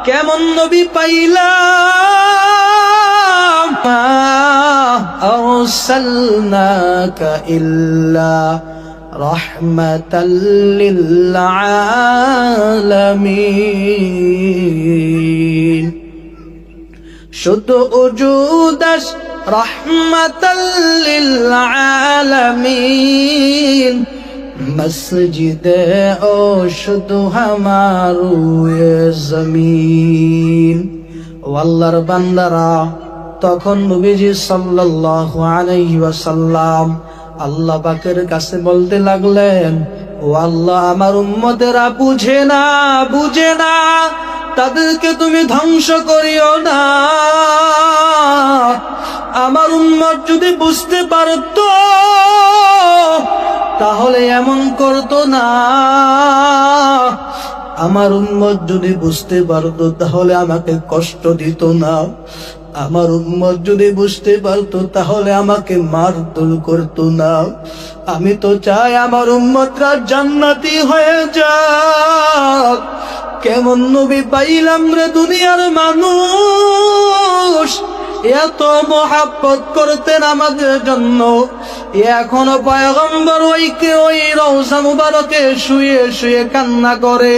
কেমন নবী পাইলাম। মা আরসালনাকা ইল্লা রাহমাতাল লিল আলামিন। শুধু উজুদাস রাহমাতাল লিল আলামিন। মসজিদে ও শুধু হামারু জমিন। ও আল্লাহর বান্দারা, তখন নবীজি সাল্লাল্লাহু আলাইহি ওয়াসাল্লাম আল্লাহ পাকের কাছে বলতে লাগলেন, ও আল্লাহ, আমার উম্মতেরা বুঝে না, তাদেরকে তুমি ধ্বংস করিও না। আমার উম্মত যদি বুঝতে পারতো তাহলে এমন করতো না। আমার উম্মত যদি বুঝতে পারতো তাহলে আমাকে কষ্ট দিত না। আমার উম্মত যদি বুঝতে পারতো তাহলে আমাকে মারধর করতো না। আমি তো চাই আমার উম্মতরা জান্নাতি হয়ে যাক। কেমন নবী পাইলাম রে দুনিয়ার মানুষ, এত মহাব্বত করতেন আমাদের জন্য। এখনো পয়গম্বর ওই রওজা মুবারকে শুয়ে শুয়ে কান্না করে।